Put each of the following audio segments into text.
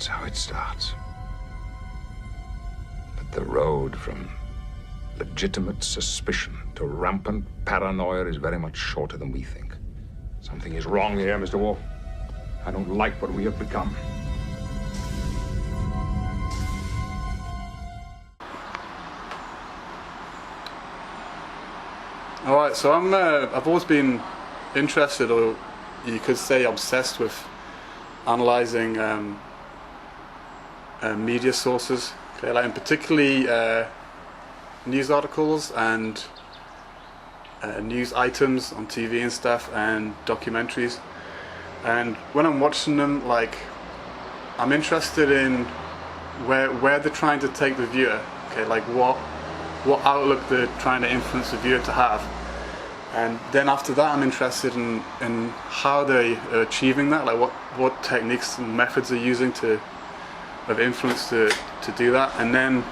That's how it starts. But the road from legitimate suspicion to rampant paranoia is very much shorter than we think. Something is wrong here, Mr. Wolf. I don't like what we have become. All right, so I've always been interested, or you could say obsessed with analyzing media sources, okay, like and particularly news articles and news items on TV and stuff, and documentaries. And when I'm watching them, like, I'm interested in where they're trying to take the viewer, okay, like what outlook they're trying to influence the viewer to have. And then after that, I'm interested in how they are achieving that, like what techniques and methods they're using of influence to do that. And then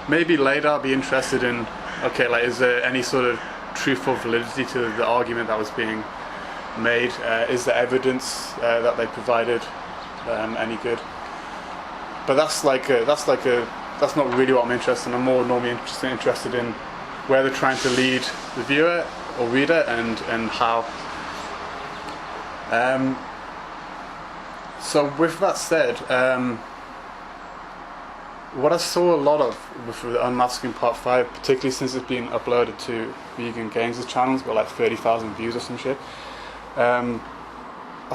maybe later I'll be interested in, okay, like, is there any sort of truth or validity to the argument that was being made? Is the evidence that they provided any good? But that's not really what I'm interested in. I'm more normally interested in where they're trying to lead the viewer or reader and how. So with that said, what I saw a lot of with the Unmasking Part 5, particularly since it's been uploaded to Vegan Games' channel, it's got like 30,000 views or some shit. I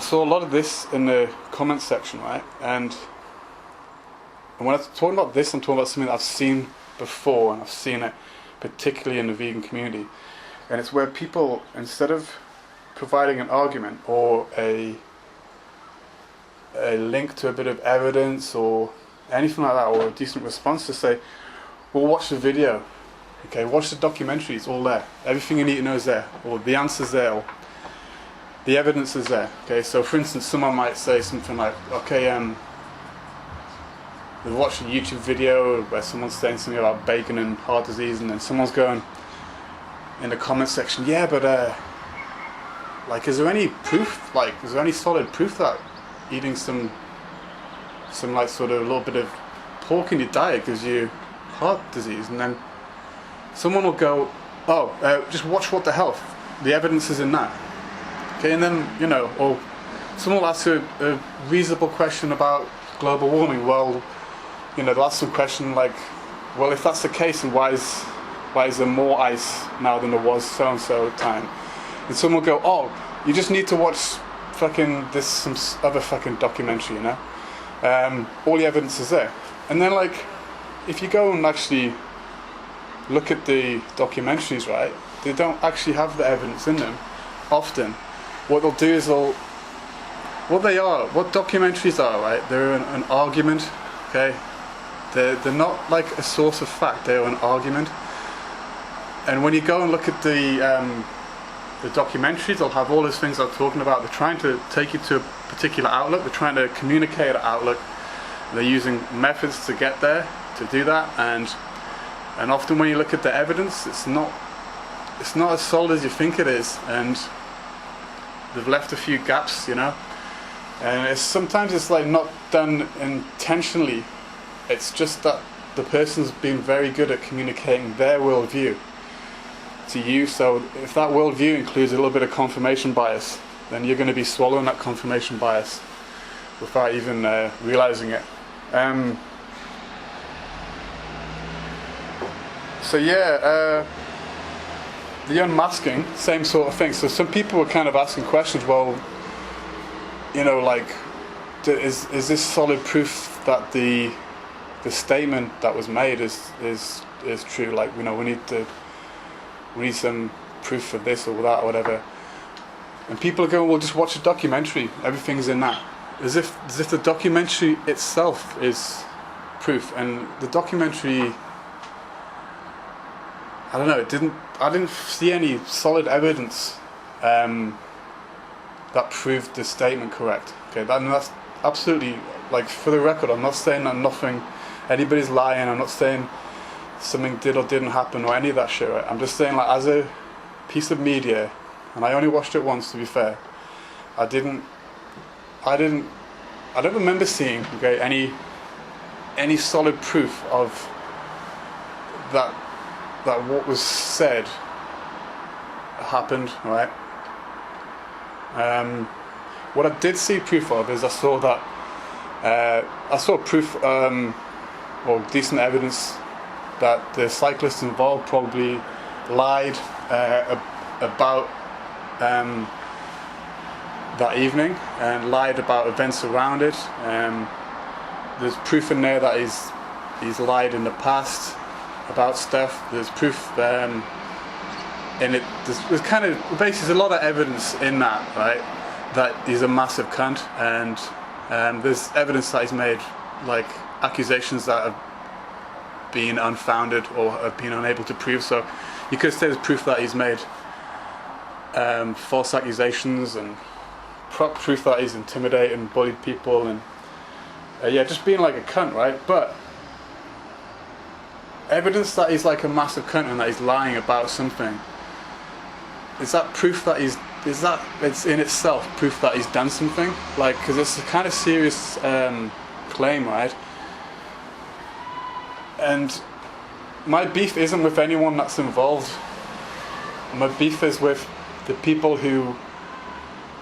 saw a lot of this in the comments section, right? And when I'm talking about this, I'm talking about something that I've seen before, and I've seen it particularly in the vegan community. And it's where people, instead of providing an argument or a link to a bit of evidence or anything like that, or a decent response, to say, well, watch the video, okay, watch the documentary, it's all there. Everything you need to know is there, or the answer's there, or the evidence is there. Okay, so for instance, someone might say something like, okay, we watched a YouTube video where someone's saying something about bacon and heart disease, and then someone's going in the comment section, yeah, but like, is there any proof? Like, is there any solid proof that eating some like sort of a little bit of pork in your diet gives you heart disease? And then someone will go, oh, just watch What the Health. The evidence is in that. Okay, and then, you know, or someone will ask a reasonable question about global warming. Well, you know, they'll ask some question like, well, if that's the case, then why is there more ice now than there was so-and-so time? And someone will go, oh, you just need to watch fucking some other fucking documentary, you know? All the evidence is there. And then, like, if you go and actually look at the documentaries, right, they don't actually have the evidence in them often. What they'll do is what documentaries are, right, they're an argument, okay? They're not like a source of fact, they're an argument. And when you go and look at the documentaries, they'll have all those things I'm talking about. They're trying to take you to a particular outlook, they're trying to communicate an outlook. They're using methods to get there, to do that, and often when you look at the evidence, it's not as solid as you think it is, and they've left a few gaps, you know. And sometimes it's like not done intentionally. It's just that the person's been very good at communicating their worldview to you. So if that worldview includes a little bit of confirmation bias, then you're going to be swallowing that confirmation bias without even realizing it. So yeah, the unmasking, same sort of thing. So some people were kind of asking questions. Well, you know, like, is this solid proof that the statement that was made is true? Like, you know, we need some proof of this or that or whatever. And people are going, well, just watch a documentary. Everything's in that. As if the documentary itself is proof. And the documentary, I don't know, I didn't see any solid evidence that proved the statement correct. Okay, that's absolutely, like, for the record, I'm not saying that anybody's lying. I'm not saying something did or didn't happen or any of that shit, right? I'm just saying, like, as a piece of media, and I only watched it once, to be fair, I didn't I don't remember seeing, okay, any solid proof of that what was said happened, right? What I did see proof of is I saw proof, or decent evidence, that the cyclist involved probably lied about that evening and lied about events around it. There's proof in there that he's lied in the past about stuff. There's proof in it. There's kind of basically there's a lot of evidence in that, right? That he's a massive cunt, and there's evidence that he's made like accusations that have been unfounded or have been unable to prove. So you could say there's proof that he's made false accusations, and proof that he's intimidated and bullied people, and just being like a cunt, right? But evidence that he's like a massive cunt and that he's lying about something, is that proof that it's in itself proof that he's done something? Like, because it's a kind of serious claim, right? And my beef isn't with anyone that's involved. My beef is with the people who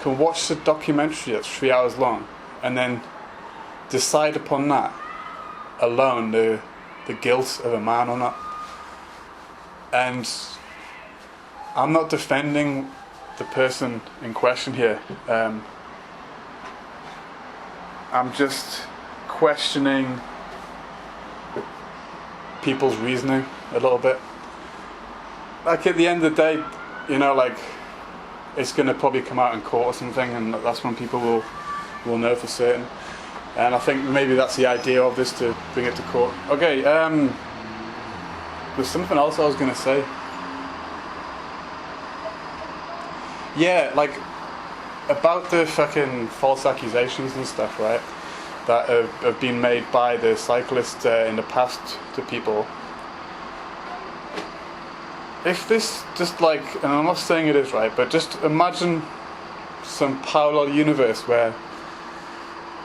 can watch the documentary that's 3 hours long and then decide upon that alone the guilt of a man or not. And I'm not defending the person in question here. I'm just questioning people's reasoning a little bit. Like, at the end of the day, you know, like, it's going to probably come out in court or something, and that's when people will know for certain. And I think maybe that's the idea of this, to bring it to court. Okay, there's something else I was going to say. Yeah, like, about the fucking false accusations and stuff, right? That have been made by the cyclist in the past to people. If this just like, and I'm not saying it is right, but just imagine some parallel universe where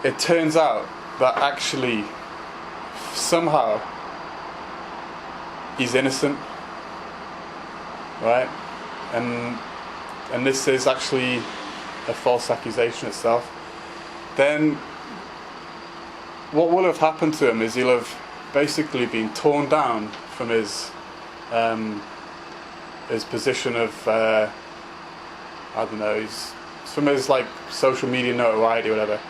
it turns out that actually somehow he's innocent, right? And this is actually a false accusation itself. Then what will have happened to him is he'll have basically been torn down from his position of I don't know, from his like social media notoriety or whatever.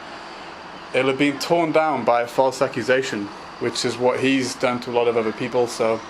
It'll have been torn down by a false accusation, which is what he's done to a lot of other people. So